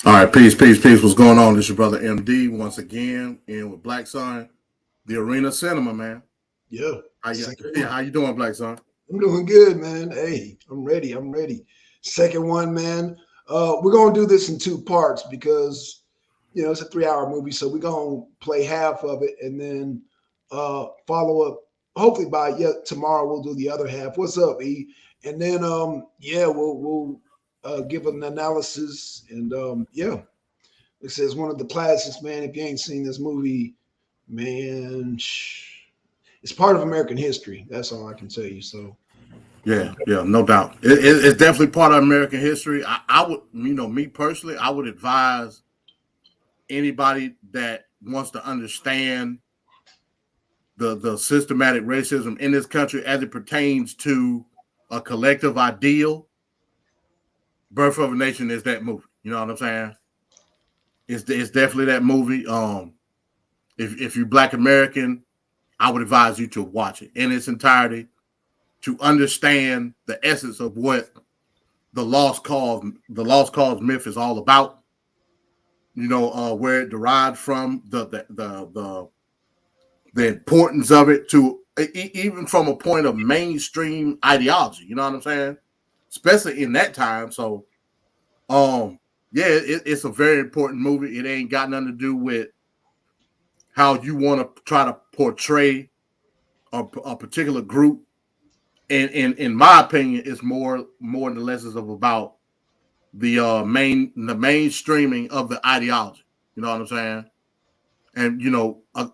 All right, peace, peace, peace. What's going on? This is your brother MD once again, in with Blackson, the Arena Cinema, man. Yeah, How you, second yeah, one. how you doing, Blackson? I'm doing good, man. Hey, I'm ready. I'm ready. Second one, man. We're gonna do this in two parts because it's a 3 hour movie, so we're gonna play half of it and then follow up. Hopefully by tomorrow we'll do the other half. What's up, E? And then we'll give an analysis and it says one of the classics, man. If you ain't seen this movie, man, it's part of American history. That's all I can tell you. So, Yeah, yeah, no doubt. It's definitely part of American history. I would, me personally, I would advise anybody that wants to understand the systematic racism in this country as it pertains to a collective ideal. Birth of a Nation is that movie. You know what I'm saying? It's definitely that movie. If you're Black American, I would advise you to watch it in its entirety to understand the essence of what the lost cause myth is all about. Where it derived from, the importance of it to even from a point of mainstream ideology. You know what I'm saying? Especially in that time. So, yeah, it's a very important movie. It ain't got nothing to do with how you want to try to portray a particular group. And in my opinion, it's more than less of about the mainstreaming of the ideology. You know what I'm saying? And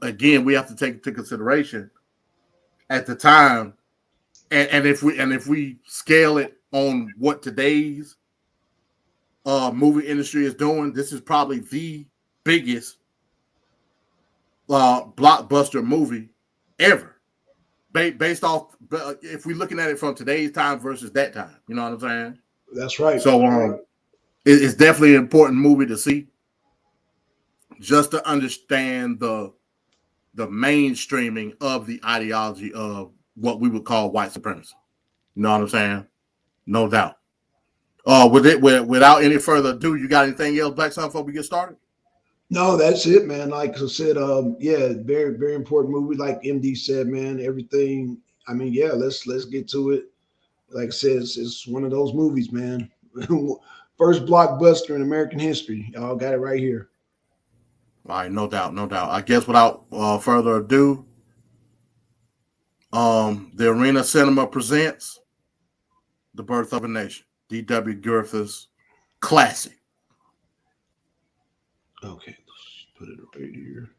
again, we have to take into consideration at the time, and if we scale it on what today's movie industry is doing, this is probably the biggest blockbuster movie ever. Based off, if we're looking at it from today's time versus that time, you know what I'm saying? that's right. So, it's definitely an important movie to see, just to understand the mainstreaming of the ideology of what we would call white supremacy. You know what I'm saying? No doubt. Without any further ado, you got anything else, Black Sun, before we get started? No, that's it, man. Like I said, yeah, very, very important movie. Like MD said, man, everything. I mean, yeah, let's get to it. Like I said, it's one of those movies, man. First blockbuster in American history. Y'all got it right here. All right, no doubt, no doubt. I guess without further ado, the Arena Cinema presents The Birth of a Nation, D.W. Griffith's classic. Okay, let's put it right here.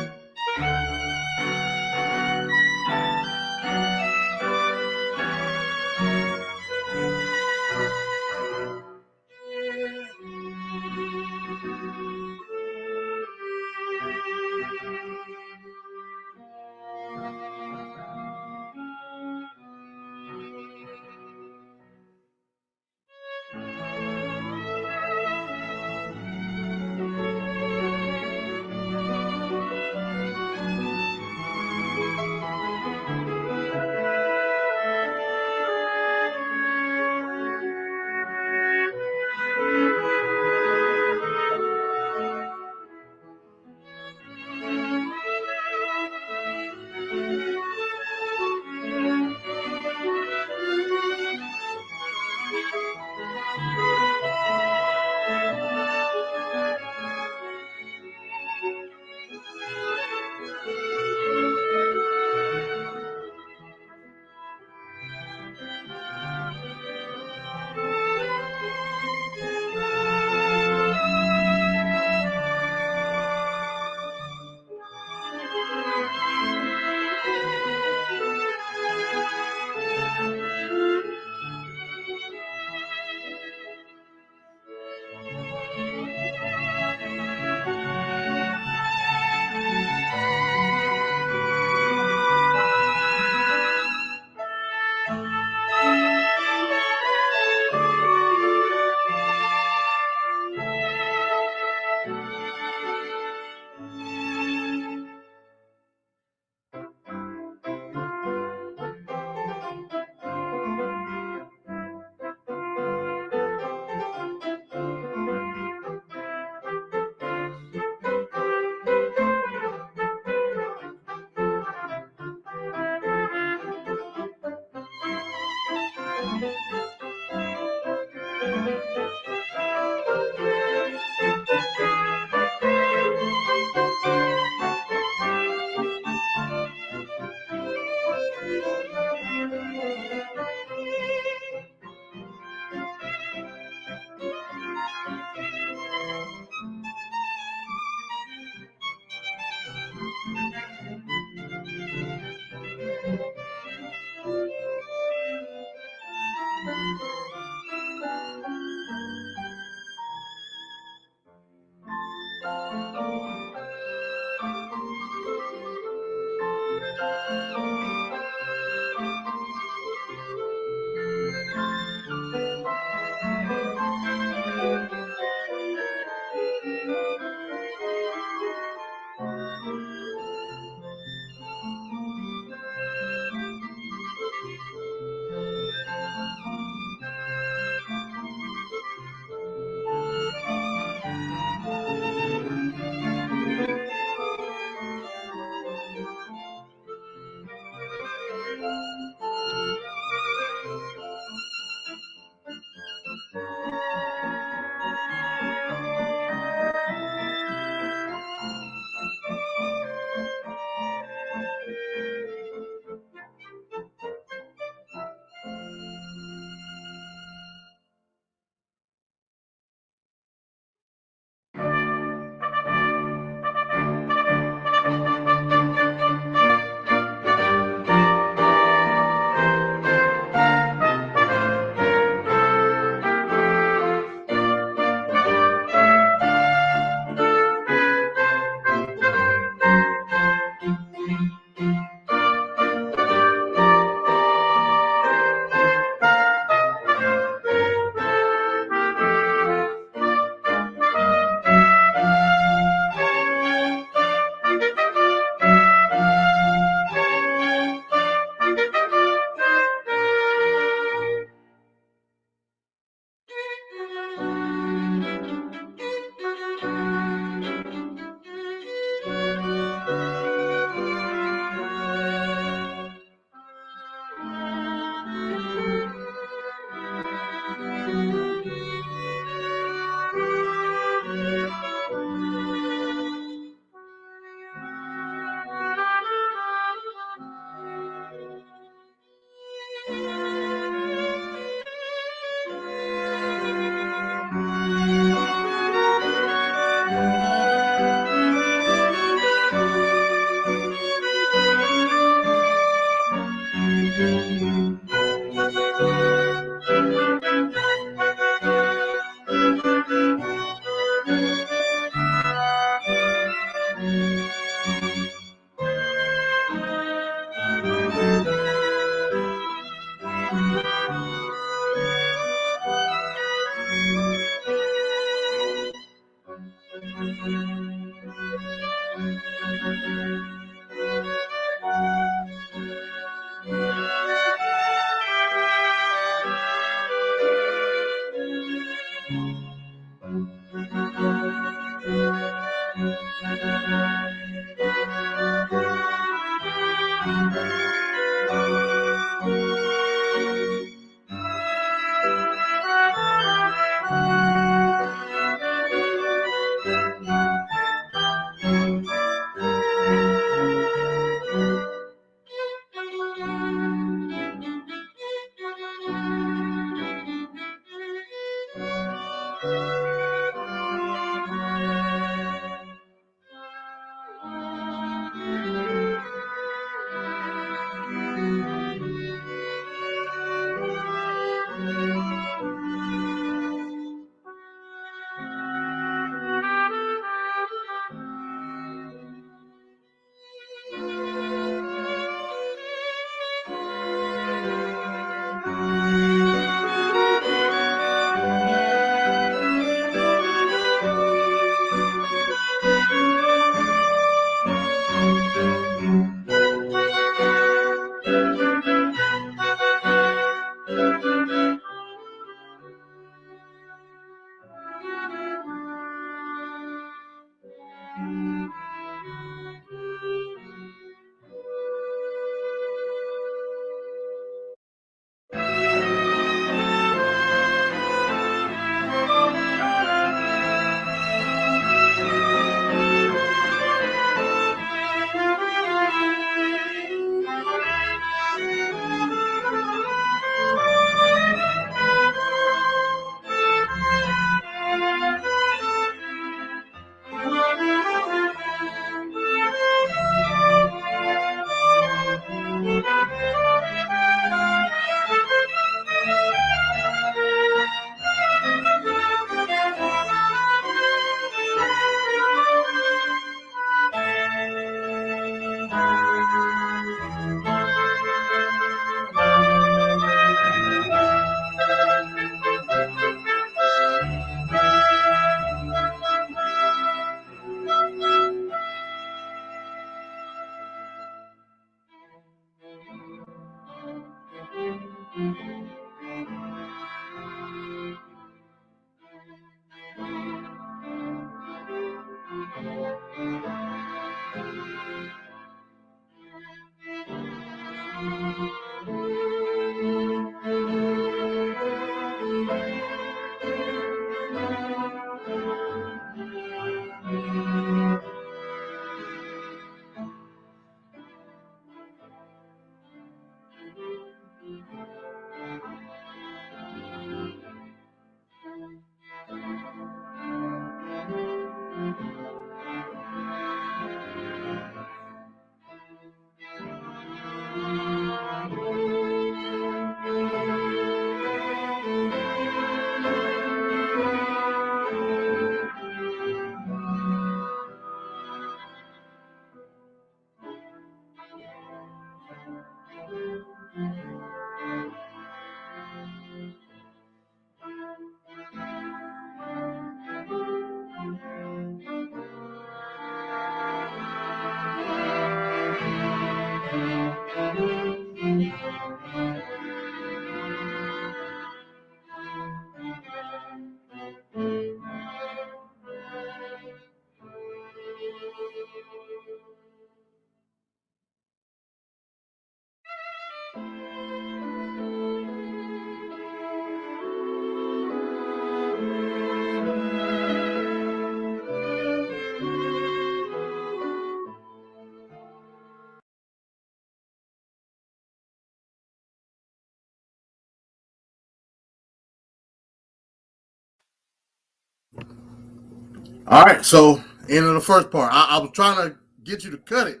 All right, so into the first part, I was trying to get you to cut it,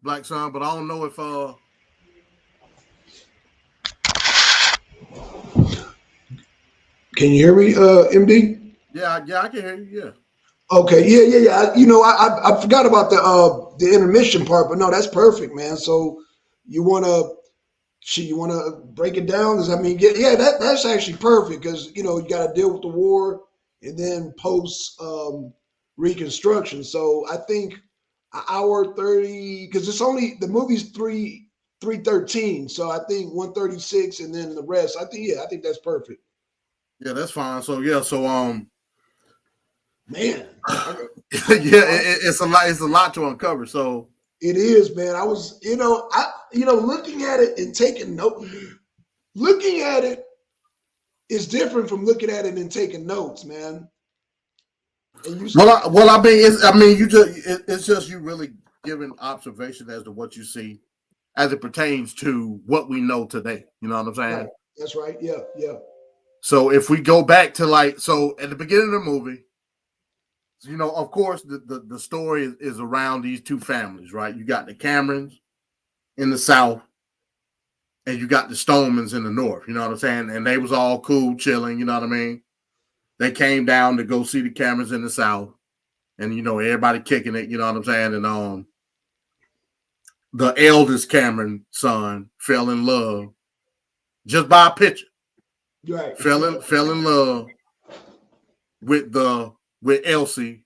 Black Son, but I don't know if Can you hear me, MD? yeah, I can hear you. Yeah, Okay, yeah. I forgot about the intermission part, but no, that's perfect, man. So you wanna break it down? Yeah, that's actually perfect because you got to deal with the war and then post reconstruction. So I think an hour 30 because it's only the movie's 313. So I think 136 and then the rest. I think that's perfect, yeah, that's fine. So yeah, so man. yeah, it's a lot. It's a lot to uncover. So It is, man. I was, looking at it and taking note. Looking at it is different from looking at it and taking notes, man. And you said, I mean, it's just you really giving observation as to what you see as it pertains to what we know today. You know what I'm saying? right. That's right. Yeah, yeah. So if we go back to so at the beginning of the movie, of course, the story is around these two families, right? You got the Camerons in the South, and you got the Stonemans in the North. You know what I'm saying? And they was all cool, chilling. You know what I mean? They came down to go see the Camerons in the South, and everybody kicking it. You know what I'm saying? And the eldest Cameron son fell in love just by a picture. Right. Fell in love with Elsie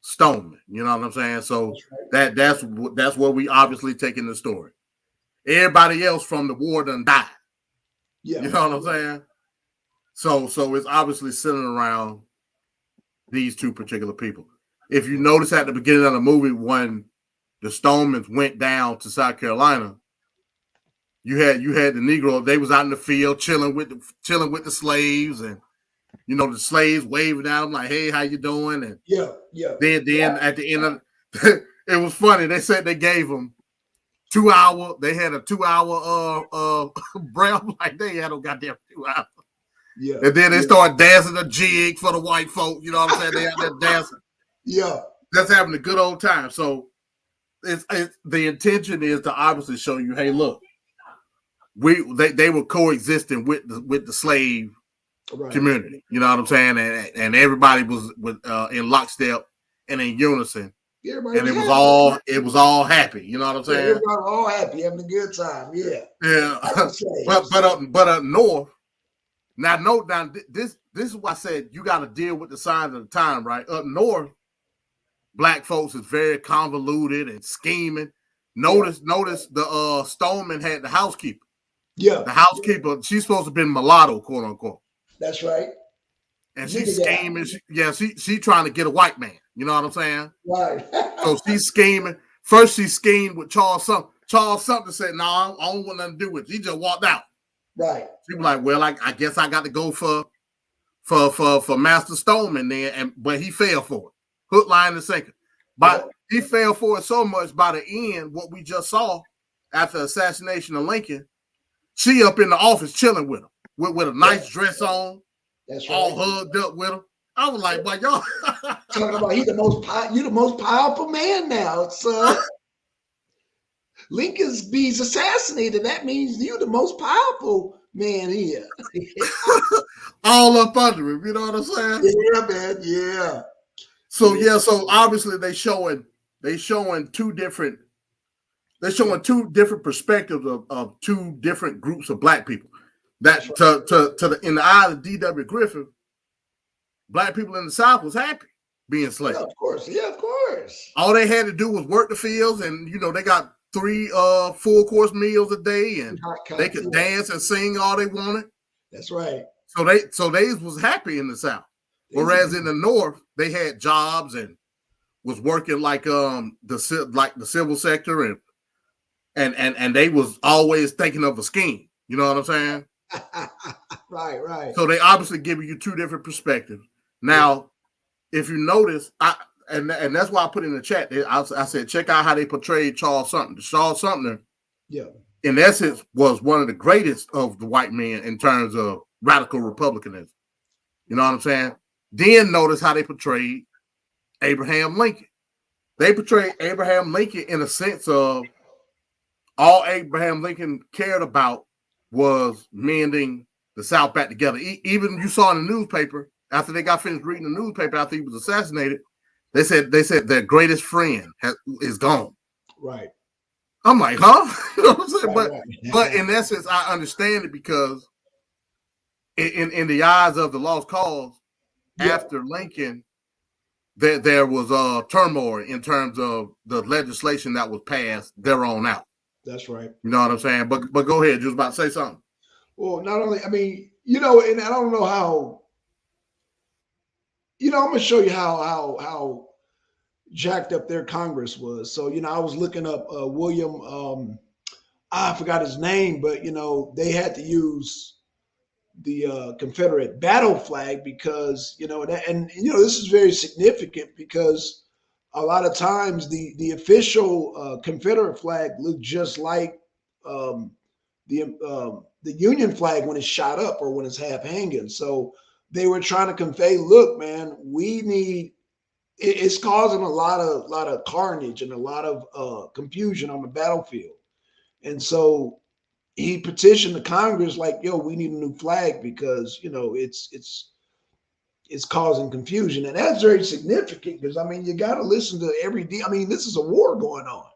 Stoneman. You know what I'm saying? So that's what we obviously take in the story. Everybody else from the war done died. Yeah. You know what I'm saying? So it's obviously centered around these two particular people. If you notice at the beginning of the movie, when the Stonemans went down to South Carolina, you had the Negro. They was out in the field chilling with the slaves, and the slaves waving at them like, "Hey, how you doing?" And yeah. Then at the end of it was funny. They said they gave them 2 hour. They had a 2 hour breath, like they had a goddamn 2 hours. Yeah. And then they started dancing a jig for the white folk. You know what I'm saying? They out there dancing. Yeah. That's having a good old time. So it's the intention is to obviously show you, hey, look, they were coexisting with the slave community. You know what I'm saying? And everybody was in lockstep and in unison. Everybody and it was all happy. You know what I'm saying? Everybody all happy, having a good time. Yeah. Yeah. but up north. Now this is why I said you got to deal with the signs of the time, right? Up north, black folks is very convoluted and scheming. Notice the Stoneman had the housekeeper. Yeah. The housekeeper, she's supposed to have been mulatto, quote unquote. That's right. And she's scheming. She trying to get a white man. You know what I'm saying? Right. So she's scheming. First, she schemed with Charles Sumter. Charles Sumter said, "No, I don't want nothing to do with it." He just walked out. Right. She was like, "Well, I guess I got to go for Master Stoneman then," but he fell for it. Hook, line, and sinker. But he fell for it so much by the end, what we just saw after the assassination of Lincoln, she up in the office chilling with him with a nice dress on. That's right. All hugged up with him. I was like, "Boy, y'all talking about you the most powerful man now, son." Lincoln's being assassinated. That means you the most powerful man here. All up under him. You know what I'm saying? Yeah, man. Yeah. So obviously they showing two different perspectives of two different groups of black people. That in the eye of D.W. Griffith, black people in the South was happy being slaves. Yeah, of course. Yeah, of course. All they had to do was work the fields, and they got 3 full-course meals a day, and they could dance and sing all they wanted. That's right. So they was happy in the South. Whereas in the North, they had jobs and was working like the civil sector, and they was always thinking of a scheme. You know what I'm saying? Right. So they obviously give you two different perspectives. Now, if you notice, and that's why I put in the chat, I said, check out how they portrayed Charles Sumter. Charles Sumter, in essence, was one of the greatest of the white men in terms of radical republicanism. You know what I'm saying? Then notice how they portrayed Abraham Lincoln. They portrayed Abraham Lincoln in a sense of all Abraham Lincoln cared about was mending the South back together. Even you saw in the newspaper, after they got finished reading the newspaper after he was assassinated, they said their greatest friend is gone. Right. I'm like, huh? You know what I'm saying? But in essence, I understand it because in the eyes of the lost cause, after Lincoln, there was turmoil in terms of the legislation that was passed there on out. That's right. You know what I'm saying? But go ahead. You was about to say something. Well, not only, I mean, and I don't know how, I'm going to show you how jacked up their Congress was. So, I was looking up William, I forgot his name, but, they had to use the Confederate battle flag because, this is very significant because a lot of times the official Confederate flag looked just like um, the Union flag when it's shot up or when it's half hanging. So they were trying to convey, look, man, we need. It's causing a lot of carnage and a lot of confusion on the battlefield, and so he petitioned the Congress like, "Yo, we need a new flag because it's causing confusion," and that's very significant because I mean you got to listen to every. I mean, this is a war going on.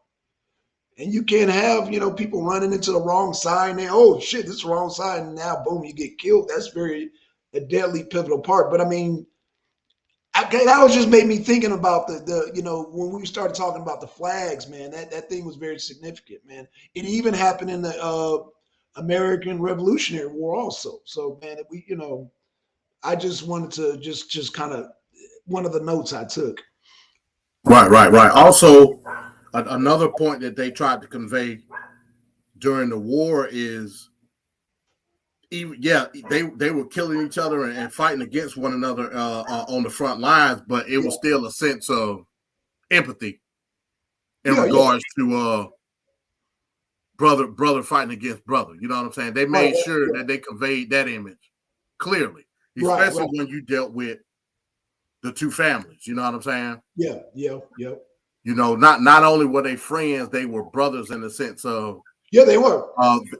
And you can't have, people running into the wrong side and they, oh shit, this is the wrong side, and now boom, you get killed. That's very a deadly pivotal part. But I mean, that was just made me thinking about when we started talking about the flags, man, that thing was very significant, man. It even happened in the American Revolutionary War also. So man, I just wanted to just kind of one of the notes I took. Right. Also, another point that they tried to convey during the war is, even they were killing each other and fighting against one another on the front lines, but it was still a sense of empathy in regards to brother fighting against brother. You know what I'm saying? They made sure that they conveyed that image clearly, especially when you dealt with the two families. You know what I'm saying? Yeah. Not only were they friends, they were brothers in the sense of they were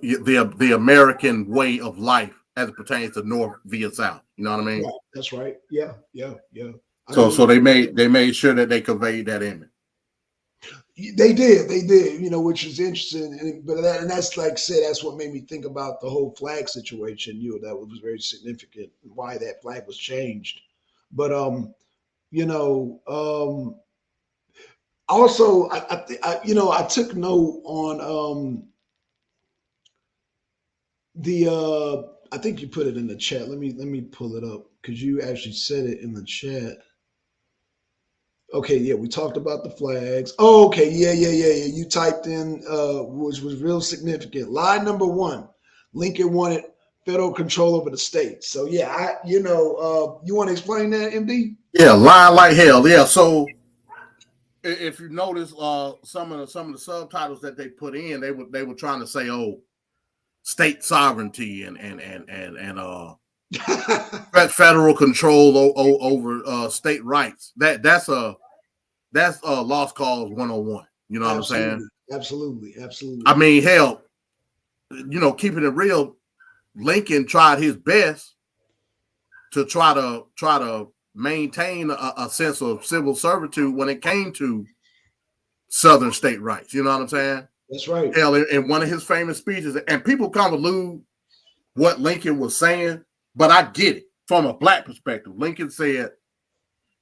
the American way of life as it pertains to North via South. You know what I mean? Right. That's right. Yeah. So they made sure that they conveyed that image. They did, which is interesting. And that's like I said, that's what made me think about the whole flag situation. That was very significant. Why that flag was changed, but also I took note on the I think you put it in the chat. Let me pull it up because you actually said it in the chat. Okay, yeah, we talked about the flags. Oh, okay, yeah. You typed in, which was real significant. Lie number one: Lincoln wanted federal control over the states. So yeah, you want to explain that, MD? Yeah, lie like hell. Yeah. So if you notice, some of the subtitles that they put in, they were trying to say, oh, state sovereignty and federal control over state rights. That's a lost cause 101. You know what I'm saying? Absolutely. I mean, hell, keeping it real, Lincoln tried his best to try to maintain a sense of civil servitude when it came to Southern state rights. You know what I'm saying? That's right. Hell, in one of his famous speeches, and people kind of lose what Lincoln was saying, but I get it from a black perspective. Lincoln said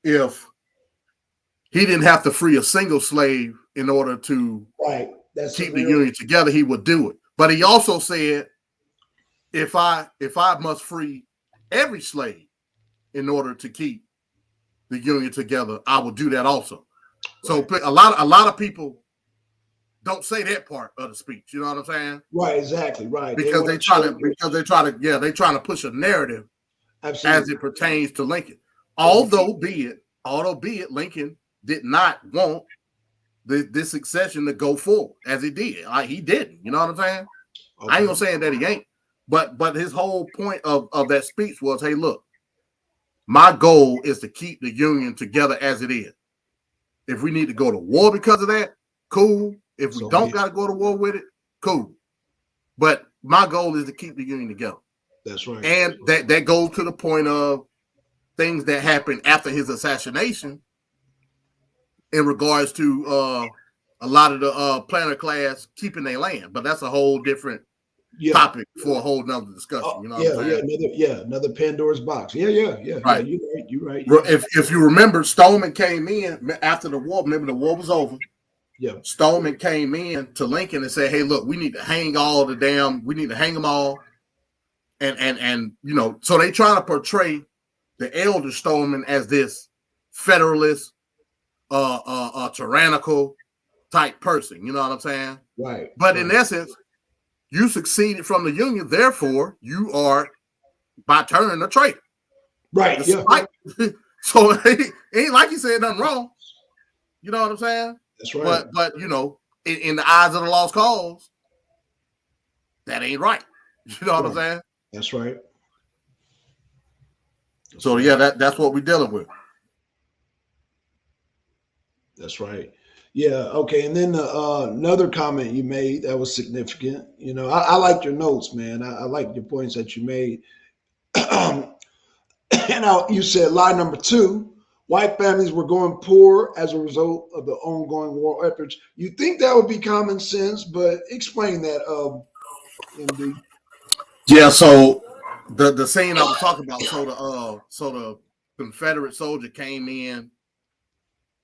if he didn't have to free a single slave in order to keep the Union together, he would do it. But he also said, if I must free every slave in order to keep the Union together, I will do that also. Right. So a lot of people don't say that part of the speech. You know what I'm saying? Right, exactly. Right. Because they're trying to push a narrative as it pertains to Lincoln. Although be it Lincoln did not want this succession to go forward as he did. He didn't. You know what I'm saying? Okay. I ain't gonna say that he ain't. But his whole point of that speech was, hey, look, my goal is to keep the Union together as it is. If we need to go to war because of that, cool. If we don't got to go to war with it, cool. But my goal is to keep the Union together. That's right. And that goes to the point of things that happened after his assassination in regards to a lot of the planter class keeping their land. But that's a whole different topic for a whole nother discussion. You know what I'm saying? Another Pandora's box. Yeah. Right. Yeah, you're right. If you remember, Stoneman came in after the war. Remember, the war was over. Yeah. Stoneman came in to Lincoln and said, hey, look, we need to hang we need to hang them all. And so they try to portray the elder Stoneman as this Federalist, a tyrannical type person. You know what I'm saying? Right. But in essence, you succeeded from the Union, therefore you are by turn a traitor. Right. Despite, yeah. So it ain't like he said nothing wrong. You know what I'm saying? That's right. But you know, in the eyes of the lost cause, that ain't right. You know what I'm saying? That's right. So yeah, that's what we're dealing with. That's right. Yeah. Okay. And then another comment you made that was significant. You know, I liked your notes, man. I liked your points that you made. And you said lie number 2: white families were going poor as a result of the ongoing war efforts. You think that would be common sense, but explain that, MD. Yeah. So the scene I was talking about. So the Confederate soldier came in,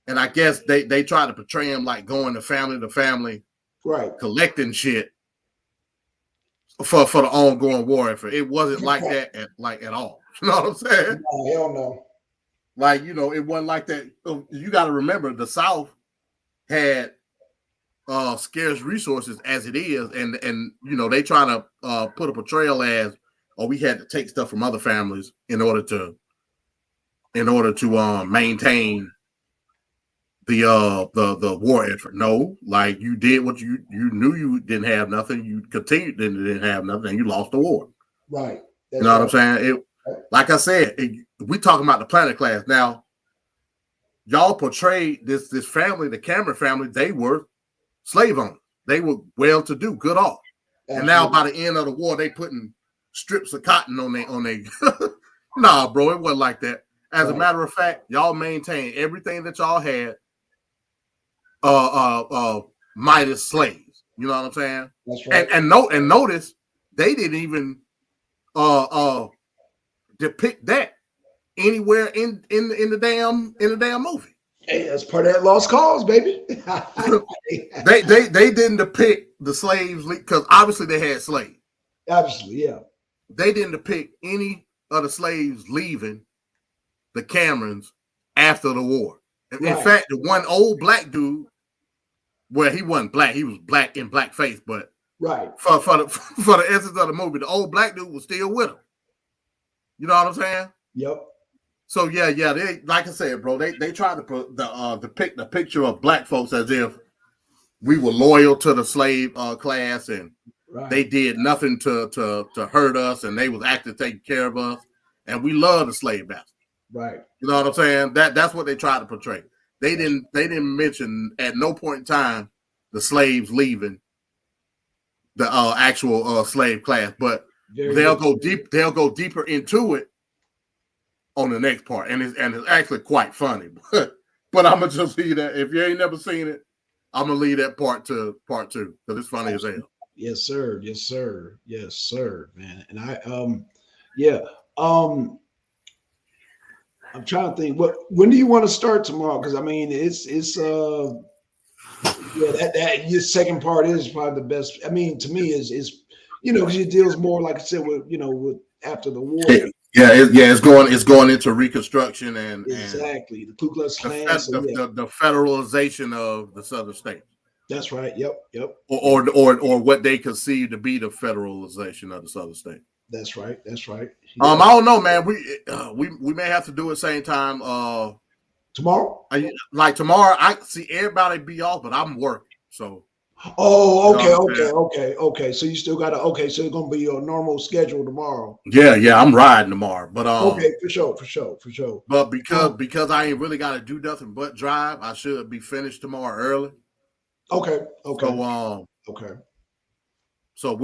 and I guess they tried to portray him like going to family, right, collecting shit for the ongoing war effort. It wasn't like that at all. You know what I'm saying? No, hell no. Like, you know, it wasn't like that. You got to remember, the South had scarce resources as it is, and you know, they trying to put a portrayal as, oh, we had to take stuff from other families in order to maintain the war effort. No, like, you did what you knew you didn't have nothing. You continued didn't have nothing, and you lost the war. Right. That's, you know, right, what I'm saying? Like I said, we talking about the Planet Class now. Y'all portrayed this family, the Cameron family. They were slave owners. They were well-to-do, good off. Absolutely. And now by the end of the war, they putting strips of cotton on they. Nah, bro, it wasn't like that. As a matter of fact, y'all maintained everything that y'all had, minus slaves. You know what I'm saying? That's right. And notice they didn't even depict that anywhere in the damn movie. Hey, that's part of that lost cause, baby. they didn't depict the slaves, because obviously they had slaves. Absolutely, yeah. They didn't depict any of the slaves leaving the Camerons after the war. In fact, the one old black dude, well, he wasn't black, he was black in blackface, but for the essence of the movie, the old black dude was still with him. You know what I'm saying? Yep. So yeah, they, like I said, bro, they tried to depict the picture of black folks as if we were loyal to the slave class, and they did nothing to hurt us, and they was acting taking care of us, and we love the slave master. Right. You know what I'm saying? That's what they tried to portray. They didn't mention at no point in time the slaves leaving the actual slave class, but they'll go deeper into it on the next part, and it's actually quite funny. But I'm gonna just leave that. If you ain't never seen it, I'm gonna leave that part to part 2, because it's funny as hell. Yes, sir. Yes, sir. Yes, sir, man. And I'm trying to think. When do you want to start tomorrow? Because I mean, it's that your second part is probably the best. I mean, to me, is you know, because it deals more, like I said, with, you know, with after the war. It's going into Reconstruction and exactly the Ku Klux Klan, the federalization of the Southern states. That's right. Yep. Or what they conceive to be the federalization of the Southern state. That's right. Yeah. I don't know, man. We may have to do it same time. Tomorrow? Like tomorrow, I see everybody be off, but I'm working. So. Oh, okay. So you still got to. Okay, so it's gonna be your normal schedule tomorrow. Yeah. I'm riding tomorrow, but okay, for sure. But because I ain't really got to do nothing but drive, I should be finished tomorrow early. Okay. So okay. So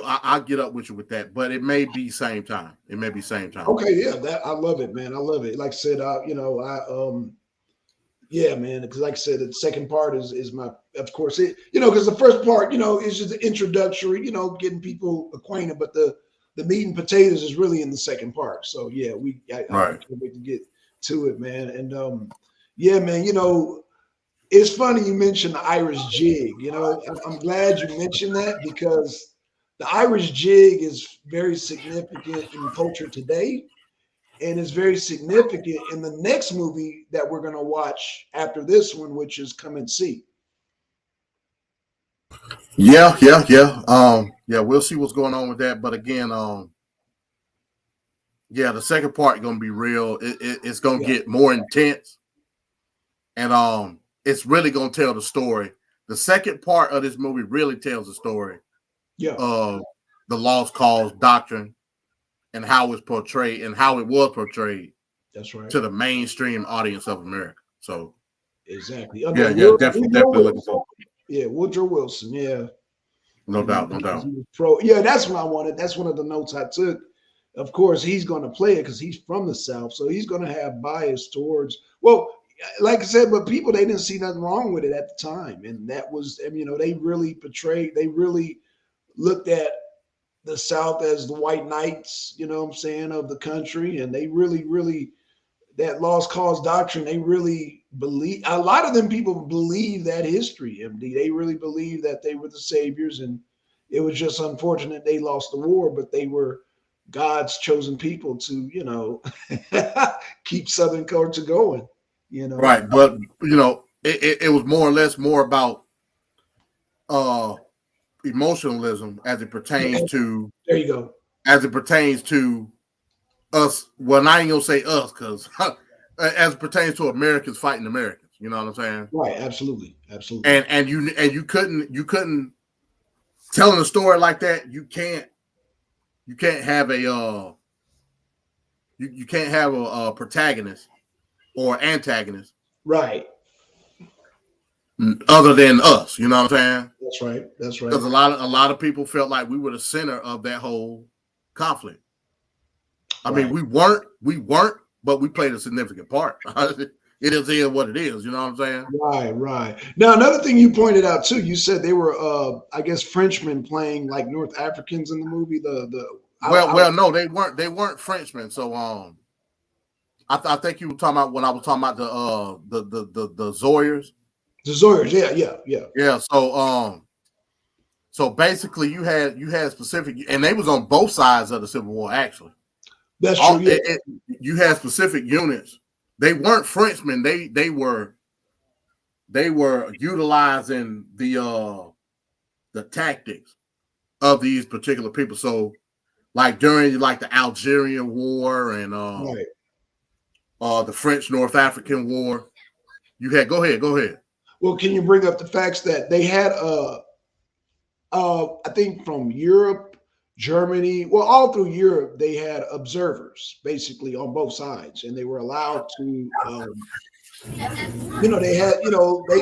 I'll get up with you with that, but it may be same time. Okay, yeah, I love it, man. I love it. Like I said, yeah, man, because like I said, the second part is my, of course, it, you know, because the first part, you know, is just introductory, you know, getting people acquainted, but the meat and potatoes is really in the second part. So yeah, I can't wait to get to it, man. And yeah, man, you know, it's funny you mentioned the Irish jig. You know, I'm glad you mentioned that, because the Irish jig is very significant in culture today. and it's very significant in the next movie that we're going to watch after this one, which is Come and See. Yeah, yeah, yeah. Yeah, we'll see what's going on with that. But again, yeah, the second part is gonna be real. It's gonna Yeah, get more intense, and it's really gonna tell the story. The second part of this movie really tells the story yeah, of the lost cause doctrine and how it's portrayed and how it was portrayed that's right. to the mainstream audience of America. So Exactly. Under yeah, yeah, definitely Woodrow looking Wilson. forward. Yeah, Woodrow Wilson. Yeah. No doubt, no Because doubt. he was pro. Yeah, that's what I wanted. That's one of the notes I took. Of course, he's going to play it because he's from the South, so he's going to have bias towards. Well, like I said, but people they didn't see nothing wrong with it at the time, and that was, I mean, they really portrayed. They really looked at the South as the white knights. You know what I'm saying, of the country, and they really, really that lost cause doctrine. They really believe. A lot of them people believe that history. MD. They really believe that they were the saviors, and it was just unfortunate they lost the war, but they were God's chosen people to, keep Southern culture going. You know. Right, but it was more or less more about uh emotionalism Yeah, there you go. as it pertains to us. Well, I ain't gonna say us because as it pertains to Americans fighting Americans. You know what I'm saying? Right. Absolutely. Absolutely. And you couldn't telling a story like that. You can't have a you can't have a protagonist or antagonist Right. other than us. You know what I'm saying? That's right. That's right. Because a lot of people felt like we were the center of that whole conflict. I mean, Right. we weren't, but we played a significant part. It is what it is. You know what I'm saying? Right, right. Now, another thing you pointed out too, you said they were, I guess, Frenchmen playing like North Africans in the movie. No, they weren't. They weren't Frenchmen. So, I think you were talking about when I was talking about the Zoyers. the Zoyers, yeah, yeah, yeah. Yeah. So basically, you had specific, and they was on both sides of the Civil War. Actually, That's true. Yeah, you had specific units. They weren't Frenchmen. They were utilizing the tactics of these particular people. So, like during like the Algerian War and right. the French North African War, you had go ahead. Well, can you bring up the facts that they had, I think from Europe, Germany, well, all through Europe, they had observers basically on both sides, and they were allowed to. They had,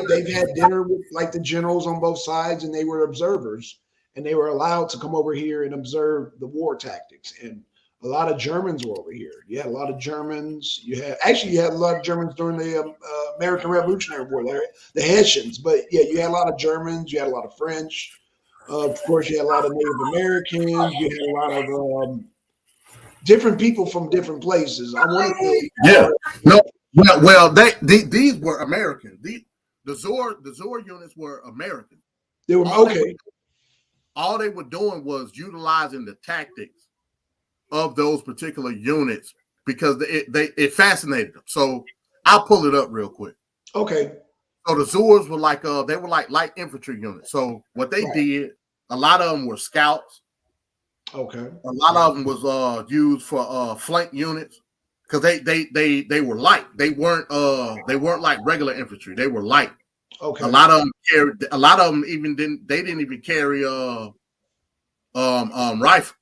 they've had dinner with like the generals on both sides, and they were observers, and they were allowed to come over here and observe the war tactics. And a lot of Germans were over here. You had a lot of Germans. You had a lot of Germans during the American Revolutionary War. The Hessians, but yeah, you had a lot of Germans. You had a lot of French. Of course, you had a lot of Native Americans. You had a lot of different people from different places. I want to say, Yeah, no, these were American. The Zor units were American. they were okay. All they were doing was utilizing the tactics of those particular units because it fascinated them. So I'll pull it up real quick. Okay. So the Zors were like they were like light infantry units. So what they did, a lot of them were scouts. Okay. A lot of them was used for flank units because they were light. They weren't like regular infantry. They were light. Okay. A lot of them carried. A lot of them didn't even carry rifles.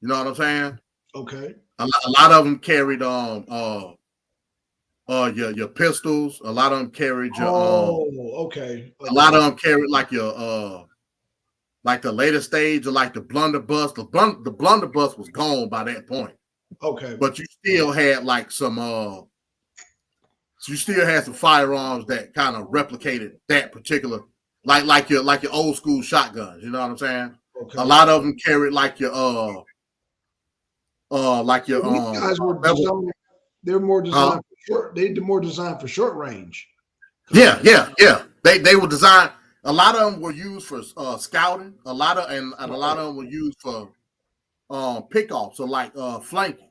You know what I'm saying? Okay. A lot of them carried your pistols. A lot of them carried your okay. A lot of them carried like your like the later stage of like the blunderbuss. The blunderbuss was gone by that point. Okay. But you still had like some you still had some firearms that kind of replicated that particular like your old school shotguns. You know what I'm saying? Okay. A lot of them carried like your these guys were designed, they're more designed for short. They're more designed for short range. Yeah. They were designed. A lot of them were used for scouting. A lot of them were used for pick off. So like flanking.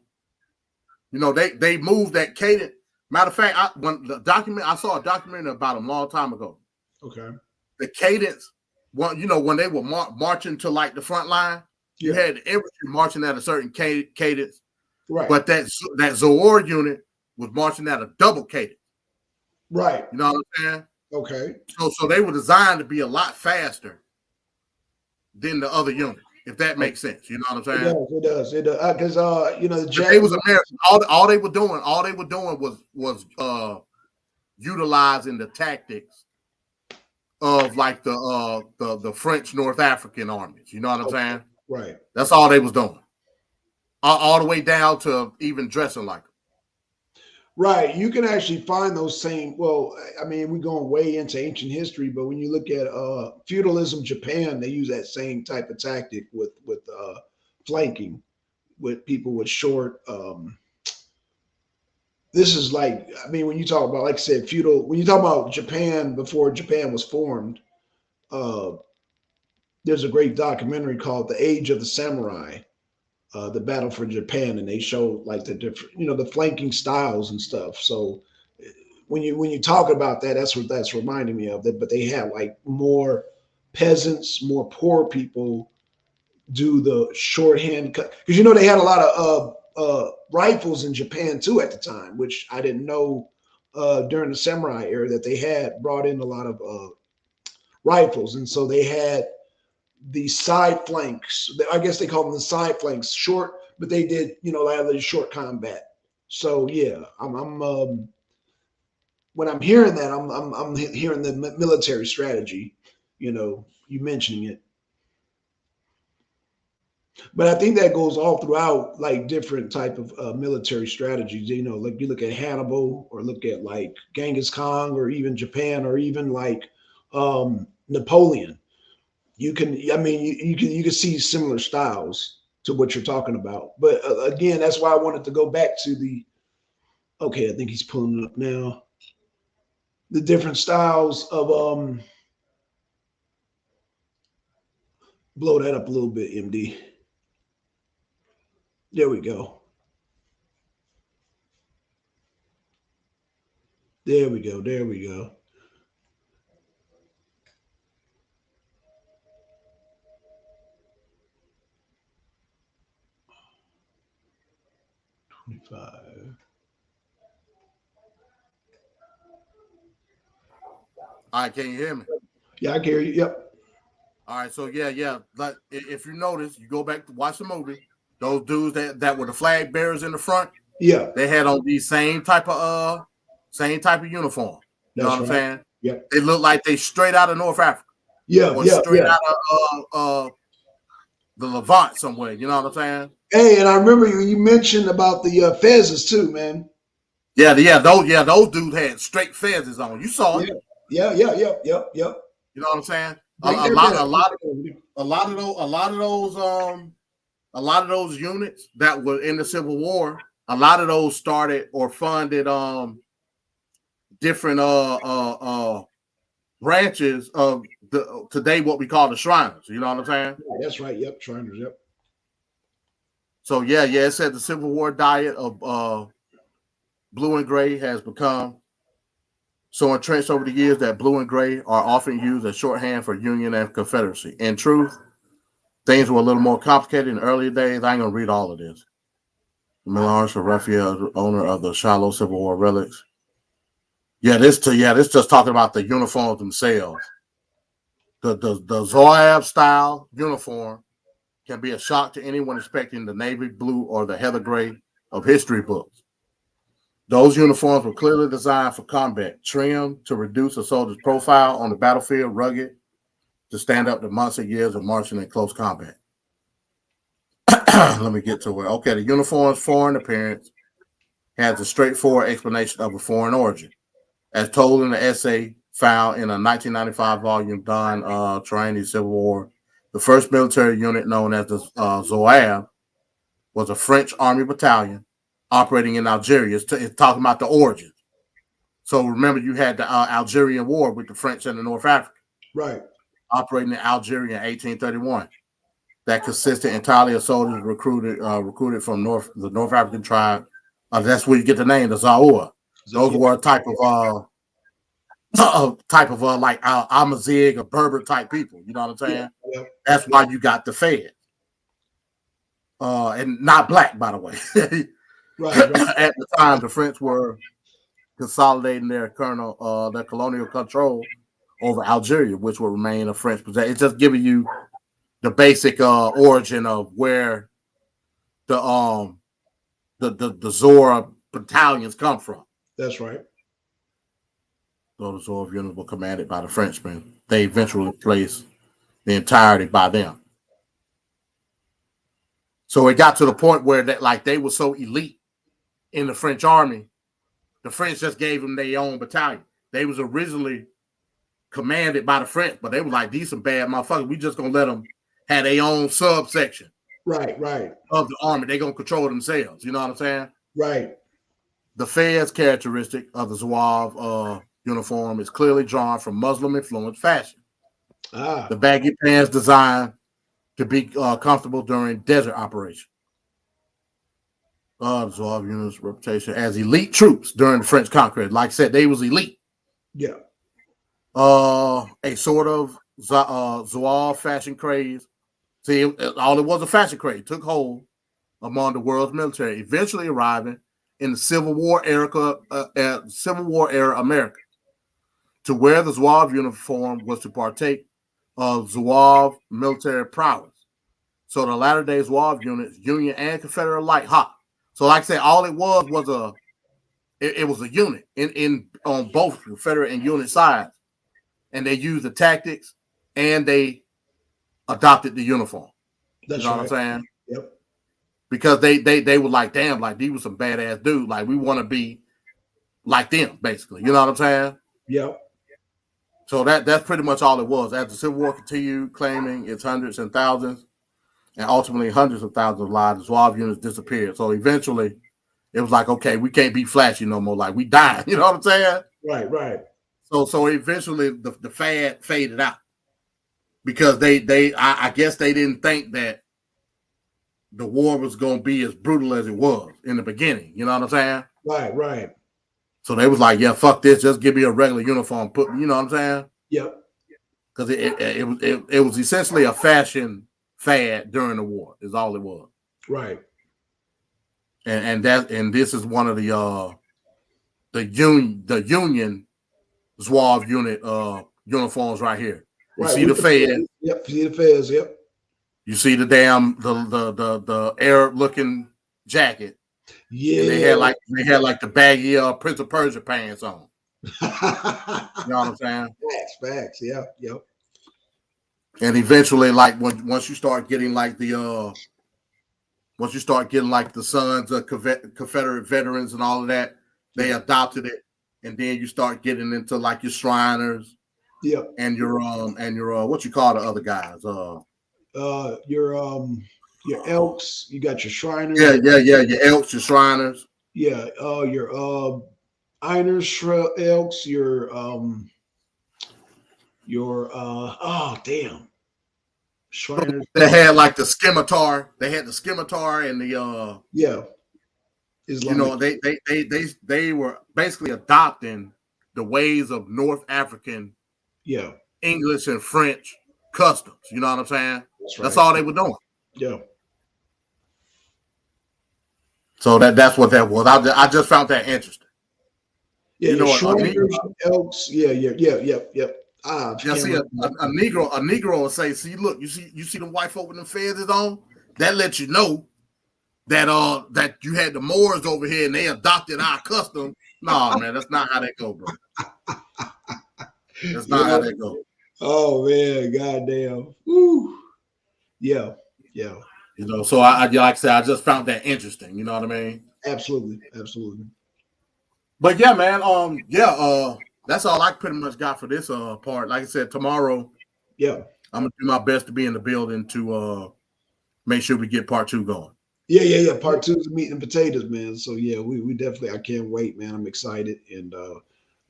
they moved that cadence. Matter of fact, I saw a documentary about them a long time ago. Okay. The cadence, when they were marching to like the front line, you had the infantry marching at a certain cadence, right? But that Zohr unit was marching at a double cadence, right? You know what I'm saying? Okay. So they were designed to be a lot faster than the other unit, if that makes sense. You know what I'm saying? It does. Because the they was American. All they were doing was utilizing the tactics of like the French North African armies. You know what I'm saying? Right. That's all they was doing. All the way down to even dressing like them. Right. You can actually find those same. Well, I mean, we're going way into ancient history, but when you look at feudalism, Japan, they use that same type of tactic with flanking with people with short. This is like, I mean, when you talk about, like I said, feudal. When you talk about Japan before Japan was formed, uh, there's a great documentary called "The Age of the Samurai." The battle for Japan, and they show like the different, the flanking styles and stuff. So when you talk about that, that's what that's reminding me of that. But they had like more peasants, more poor people do the shorthand cut because they had a lot of rifles in Japan too at the time, which I didn't know during the samurai era that they had brought in a lot of rifles, and so they had the side flanks. I guess they call them the side flanks, short, but they did, like short combat. So yeah, I'm when I'm hearing that, I'm hearing the military strategy. You mentioning it, but I think that goes all throughout, like different type of military strategies. Like you look at Hannibal, or look at like Genghis Khan, or even Japan, or even like Napoleon. You can, I mean, you can see similar styles to what you're talking about. But again, that's why I wanted to go back to the. Okay, I think he's pulling it up now. The different styles of blow that up a little bit, MD. There we go. There we go. There we go. $25. All right, can you hear me? Yeah, I can hear you. Yep. All right, so yeah. But if you notice, you go back to watch the movie. Those dudes that were the flag bearers in the front, Yeah, they had on these same type of uniform. You know that's what I'm right. saying? Yep. They look like they straight out of North Africa Yeah, or yeah, straight yeah. out of the Levant somewhere. You know what I'm saying? Hey, and I remember you mentioned about the fezzes too, man. Those dudes had straight fezzes on. You saw it. Yeah, yeah, yeah, yep, yep, yep. You know what I'm saying? Break A that lot, down. a lot of those units that were in the Civil War, a lot of those started or funded different branches of the today what we call the Shriners. You know what I'm saying? Yeah, that's right. Yep, Shriners. Yep. So yeah, it said the Civil War diet of blue and gray has become so entrenched over the years that blue and gray are often used as shorthand for Union and Confederacy. In truth, things were a little more complicated in earlier days. I ain't gonna read all of this. Millars for Raphael, owner of the Shiloh Civil War relics. This just talking about the uniforms themselves. The Zoab style uniform can be a shock to anyone expecting the navy blue or the heather gray of history books. Those uniforms were clearly designed for combat, trimmed to reduce a soldier's profile on the battlefield, rugged to stand up to months and years of marching in close combat. Let me get to where. Okay, the uniform's foreign appearance has a straightforward explanation of a foreign origin. As told in the essay found in a 1995 volume, Don Triani's Civil War, the first military unit known as the Zoab was a French army battalion operating in Algeria. It's talking about the origins. So remember, you had the Algerian War with the French and the North Africans. Right. Operating in Algeria in 1831. That consisted entirely of soldiers recruited from the North African tribe That's where you get the name, the Zaur. So, Those yeah, were a type of like Amazigh or Berber type people. You know what I'm yeah, saying? yeah. That's why you got the Fed. And not black, by the way. Right, right. At the time, the French were consolidating their colonial control over Algeria, which will remain a French possession. It's just giving you the basic origin of where the the Zora battalions come from. That's right. So the Zora units were commanded by the Frenchmen. They eventually replaced the entirety by them. So it got to the point where that like they were so elite in the French army, the French just gave them their own battalion. They was originally commanded by the French, but they were like, these some bad motherfuckers. We just gonna let them have their own subsection Right, right, of the army. They gonna control themselves. You know what I'm saying? right. The Fed's characteristic of the Zouave uniform is clearly drawn from Muslim-influenced fashion. Ah, The baggy pants designed to be comfortable during desert operations. The Zouave unit's reputation as elite troops during the French conquest. Like I said, they was elite. yeah. A sort of Zouave fashion craze. See, all it was a fashion craze took hold among the world's military, eventually arriving in the Civil War era America. To wear the Zouave uniform was to partake of Zouave military prowess. So the latter day Zouave units, Union and Confederate alike, hot. So like I said, all it was it was a unit in on both Confederate and Union sides, and they used the tactics and they adopted the uniform. You That's know what I'm right. saying? Yep. Because they were like, damn, like these were some badass dudes. Like we want to be like them, basically. You know what I'm saying? Yep. So that's pretty much all it was. As the Civil War continued, claiming its hundreds and thousands, and ultimately hundreds of thousands of lives, the Zouave units disappeared. So eventually, it was like, okay, we can't be flashy no more. Like we died. You know what I'm saying? Right, right. So eventually, the fad faded out because I guess they didn't think that the war was going to be as brutal as it was in the beginning. You know what I'm saying? Right, right. So they was like, yeah, fuck this. Just give me a regular uniform. You know what I'm saying? Yep. Because it was essentially a fashion fad during the war. Is all it was. Right. And this is one of the Union Zouave unit uniforms right here. You Right. see the Fed. Yep. See the feds. Yep. You see the damn the Arab looking jacket. And Yeah. they had like the baggy Prince of Persia pants on. You know what I'm saying? Facts. Yeah. Yep. And eventually, like once you start getting like the sons of Confederate veterans and all of that, they adopted it, and then you start getting into like your Shriners, Yep. and your what you call the other guys, Your Elks. You got your Shriners. yeah, your Elks, your Shriners. Yeah. Your Einers Elks. Oh damn. Shriners. They had like the scimitar. They had the scimitar and the Yeah. you Islamic. know, they were basically adopting the ways of North African Yeah. English and French customs. You know what I'm saying? That's That's right. all they were doing. Yeah. So that's what that was. I just found that interesting. Yeah. You The know what? Shriners, Elks. Yeah. Yep. I Yeah, can't see, a remember. Negro will say, "See, look, you see them white folk with them feathers on. That lets you know that you had the Moors over here and they adopted our custom." No, man, that's not how that go, bro. That's not how Yeah. that go. Oh man, goddamn. Woo. Yeah. Yeah. You know, so I like I said, I just found that interesting. You know what I mean? Absolutely. But yeah, man. That's all I pretty much got for this part. Like I said, tomorrow Yeah. I'm gonna do my best to be in the building to make sure we get part 2 going. Yeah. Part two is meat and potatoes, man. So yeah, we definitely. I can't wait, man. I'm excited, and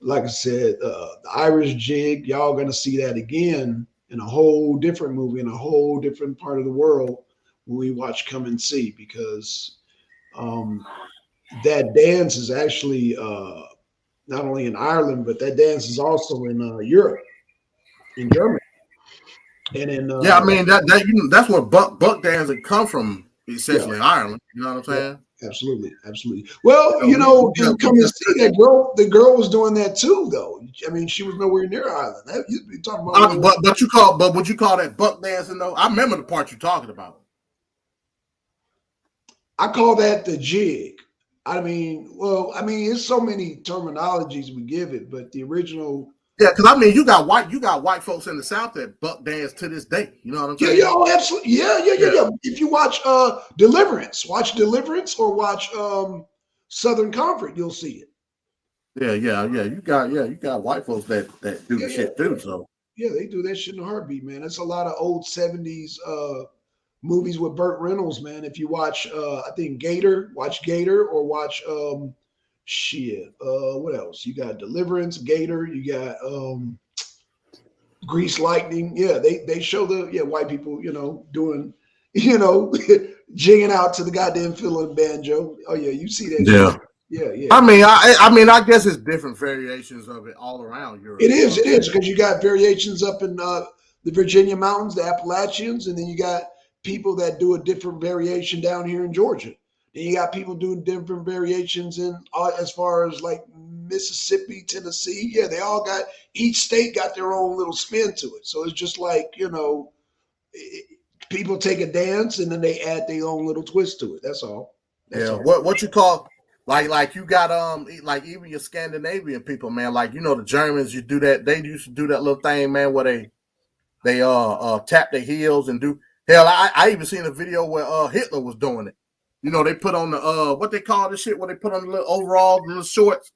like I said, the Irish jig. Y'all gonna see that again in a whole different movie in a whole different part of the world when we watch Come and See, because um, that dance is actually not only in Ireland, but that dance is also in Europe, in Germany, and in Yeah, I mean that's where buck dancing come from, yeah, essentially Ireland. You know what I'm yeah, saying? absolutely, absolutely. Well, So we and we come to just see that girl, the girl was doing that too, though. I mean, she was nowhere near Ireland. You talking about where? but would you call that buck dancing though? I remember the part you're talking about. I call that the jig. I mean, well, I mean, it's so many terminologies we give it, but the original. Yeah, because I mean, you got white folks in the South that buck dance to this day. You know what I'm Yeah, yeah, saying? oh, absolutely. Yeah, Yeah. If you watch Deliverance or watch Southern Comfort, you'll see it. yeah. You got white folks that do Yeah, the yeah, shit too. So yeah. They do that shit in a heartbeat, man. It's a lot of old '70s movies with Burt Reynolds, man. If you watch, I think watch Gator, or watch shit. What else? You got Deliverance, Gator. You got Grease Lightning. Yeah, they show the white people, doing, jigging out to the goddamn fiddle and banjo. Oh yeah, you see that shit. yeah, Yeah, yeah. I guess it's different variations of it all around Europe. You know It what I'm is saying? because you got variations up in the Virginia mountains, the Appalachians, and then you got people that do a different variation down here in Georgia. Then you got people doing different variations in as far as like Mississippi, Tennessee. Yeah, they all got, each state got their own little spin to it. So it's just like, people take a dance and then they add their own little twist to it. That's all. That's Yeah, all. what you call like you got like even your Scandinavian people, man. Like the Germans, you do that. They used to do that little thing, man, where they tap their heels and do. Hell, I even seen a video where Hitler was doing it. They put on the what they call this shit where they put on the little overalls, the little shorts.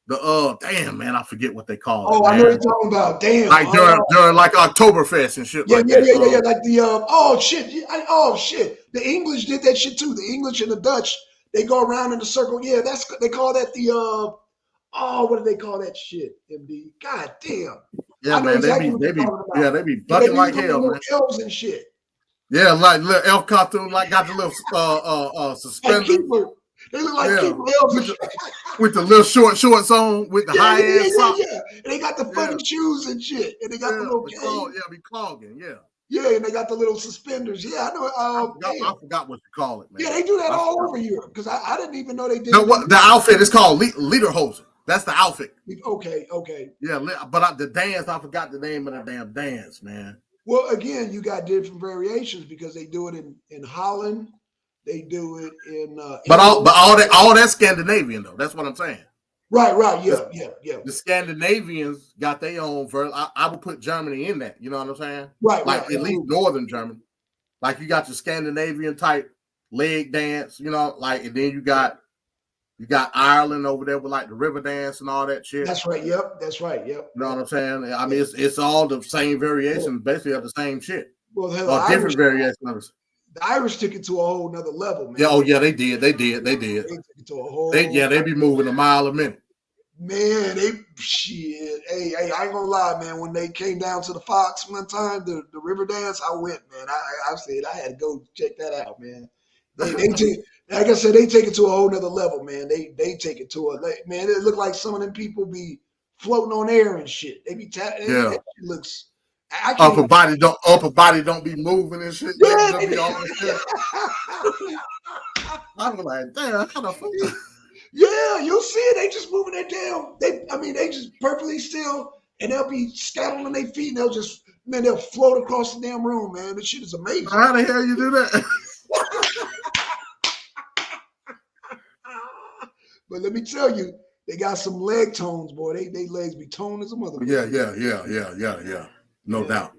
The damn man, I forget what they call it, Oh, I know what man. you're talking about. Damn. Like during like Oktoberfest and shit Yeah, like yeah, that. yeah, yeah, yeah. Like the oh shit, oh shit. The English did that shit too. The English and the Dutch, they go around in a circle. Yeah, they call that the oh, what do they call that shit? MD. God damn, Yeah, I know man, exactly what you're talking about. they be Yeah, they bucking be like looking hell, little man. elves and shit, Yeah, like little elf cartoon, like got the little like suspenders. Keebler. They look like Yeah, Keebler elves and with shit. the little shorts on with the Yeah, high yeah, yeah, ass yeah, socks. yeah. And they got the Yeah, funny shoes and shit, and they got the yeah, little cane. be clogging. Yeah, Yeah, and they got the little suspenders. Yeah, I know. I Damn. forgot what you call it, Yeah, man. they do that I all forgot. over Europe because I didn't even know they did No, it in what the outfit is called Lederhosen. That's the outfit. Okay, okay. Yeah, but the dance, I forgot the name of the damn dance, man. Well, again, you got different variations because they do it in Holland, they do it in England. All that Scandinavian though. That's what I'm saying. Right, right. The, Yeah, yeah, yeah. the Scandinavians got their own version. I would put Germany in that. You know what I'm saying? Right, right. Like at least Absolutely. northern Germany. Like you got your Scandinavian type leg dance. Like and then you got Ireland over there with like the river dance and all that shit. That's right. Yep. That's right. Yep. You know Yep. what I'm saying? I mean, Yep. it's all the same Well, variations, basically of the same shit, well, hell, or different variations. The Irish took it to a whole nother level, Yeah, man. oh yeah, they did. They They took it to a whole they be moving a mile a minute. man. They shit. Hey, I ain't gonna lie, man. When they came down to the Fox one time, the river dance, I went, man. I said I had to go check that out, man. They take, like I said, they take it to a whole nother level, man. They take it to a man. It look like some of them people be floating on air and shit. They be tapping. Yeah, That shit looks. I can't even. upper body don't be moving and shit. They Yeah, just be all in shit. I was like, damn, how the fuck? yeah, you'll see it. They just moving their damn. They just perfectly still, and they'll be scattering on their feet, and they'll float across the damn room, man. This shit is amazing. How the hell you do that? But let me tell you, they got some leg tones, boy. They legs be toned as a motherfucker. Yeah. No Yeah, doubt.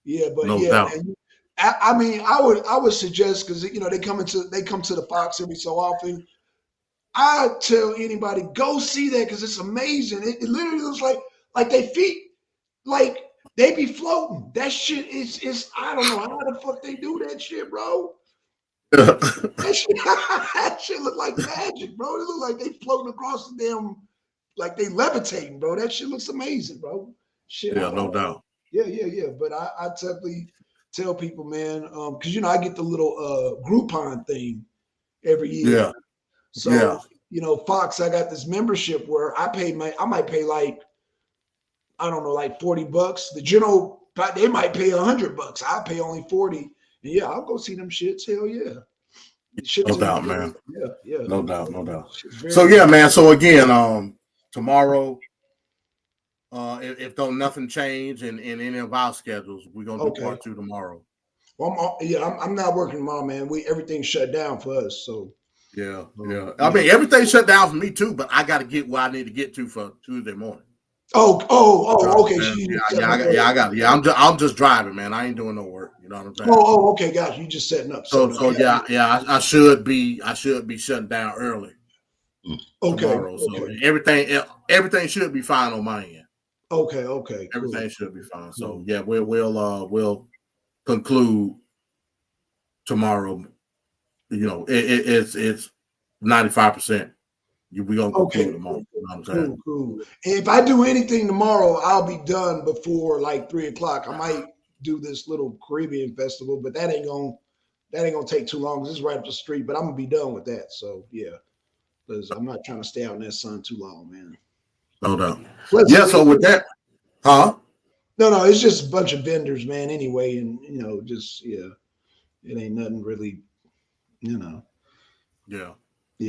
yeah, but No yeah, doubt. man. I mean, I would suggest because they come to the Fox every so often. I tell anybody go see that because it's amazing. It literally looks like they feet like they be floating. That shit is I don't know how the fuck they do that shit, bro. That shit, that shit look like magic, bro. It look like they floating across the damn like they levitating, bro. That shit looks amazing, bro. Shit, Yeah, no doubt. yeah. But I typically tell people, man, because I get the little Groupon thing every year. Yeah. So, Fox, I got this membership where I might pay like, I don't know, like $40. The general, they might pay $100. I pay only 40. And yeah, I'll go see them shits. Hell yeah. No doubt, man. Yeah. No doubt. So yeah, man. So again, tomorrow, if don't nothing change in any of our schedules, we're gonna do part 2 tomorrow. Well, I'm not working tomorrow, man. Everything's shut down for us. So yeah. I mean, everything's shut down for me too, but I got to get where I need to get to for Tuesday morning. Okay. I'm just driving, man. I ain't doing no work. You know what I'm saying? Okay, guys. You just setting up. I should be shutting down early. Tomorrow. So everything should be fine on my end. Okay. Everything should be fine. So yeah, we'll conclude tomorrow. It's 95%. We gonna conclude tomorrow. You know what I'm saying? Cool. If I do anything tomorrow, I'll be done before like 3:00. I might do this little Caribbean festival, but that ain't gonna take too long. This is right up the street, but I'm gonna be done with that. So yeah, because I'm not trying to stay out in that sun too long, man. No doubt. So with that, No, it's just a bunch of vendors, man. Anyway, and it ain't nothing really, Yeah.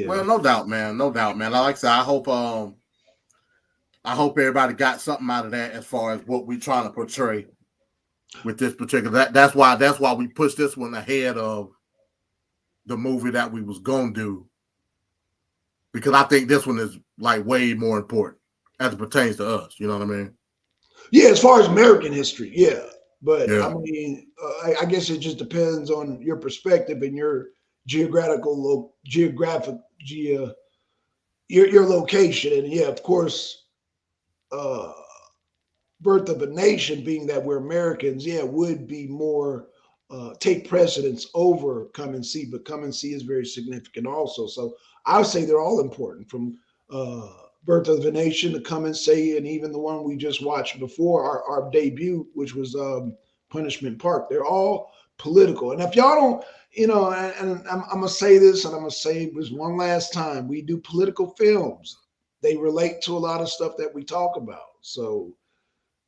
Well, no doubt, man. Like I said, I hope everybody got something out of that as far as what we're trying to portray with this particular. That's why we pushed this one ahead of the movie that we was gonna do, because I think this one is like way more important as it pertains to us. You know what I mean? Yeah, as far as American history, yeah. But I mean, I guess it just depends on your perspective and your your location. And yeah, of course, Birth of a Nation, being that we're Americans, would be more take precedence over Come and See, but Come and See is very significant also. So I would say they're all important, from Birth of a Nation to Come and See, and even the one we just watched before our debut, which was Punishment Park. They're all political. And if y'all don't, and I'm gonna say this, and I'm gonna say this one last time: we do political films. They relate to a lot of stuff that we talk about. So,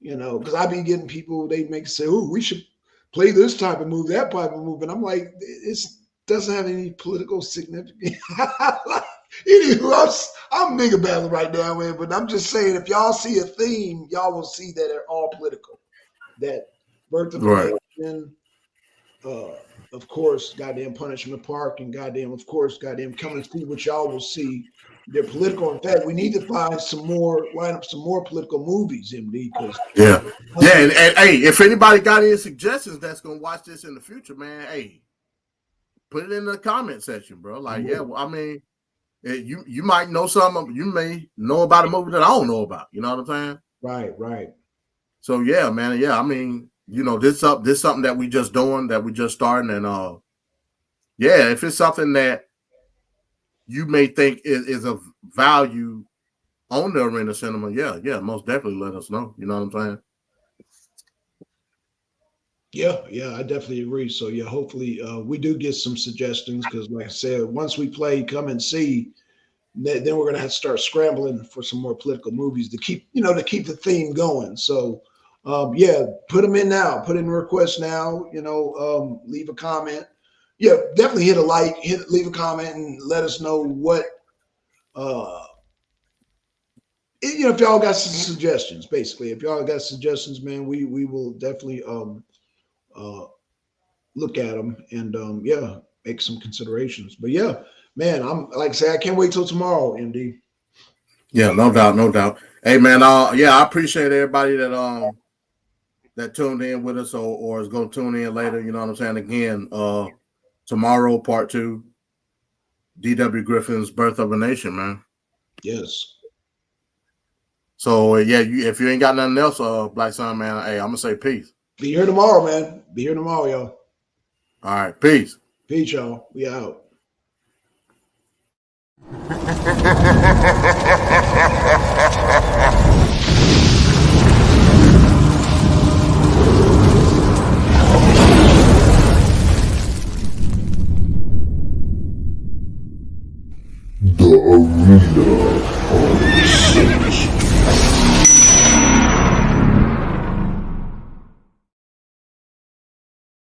because I be getting people, they make say, "Oh, we should play this type of movie, that type of movie," and I'm like, it doesn't have any political significance. Anyway, I'm mega battling right now, man. But I'm just saying, if y'all see a theme, y'all will see that they're all political. That Birth of a Nation, of course, goddamn Punishment Park, and goddamn Come and See, which y'all will see. They're political. In fact, we need to line up some more political movies, MD. Because and hey, if anybody got any suggestions that's gonna watch this in the future, man, hey, put it in the comment section, bro. Like, I mean, you might know something. You may know about a movie that I don't know about. You know what I'm saying? Right. So yeah, man. Yeah, I mean, this something that we just doing, that we just starting, and if it's something that you may think is of value on the arena cinema, most definitely let us know. You know what I'm saying? Yeah, I definitely agree. So yeah, hopefully we do get some suggestions, because like I said, once we play Come and See, then we're gonna have to start scrambling for some more political movies to keep the theme going. So put them in now, put in requests now, leave a comment. Yeah, definitely hit a like, leave a comment, and let us know what if y'all got some suggestions. Basically, if y'all got suggestions, man, we will definitely look at them and make some considerations. But yeah, man, I'm like I say, I can't wait till tomorrow, MD. Yeah, no doubt. Hey, man, I appreciate everybody that tuned in with us or is going to tune in later. You know what I'm saying? Again, tomorrow, part 2, D.W. Griffin's Birth of a Nation, man. Yes. So if you ain't got nothing else, Blackson, man, hey, I'm gonna say peace. Be here tomorrow, man. Be here tomorrow, y'all. All right, peace. Peace, y'all. We out. the arena of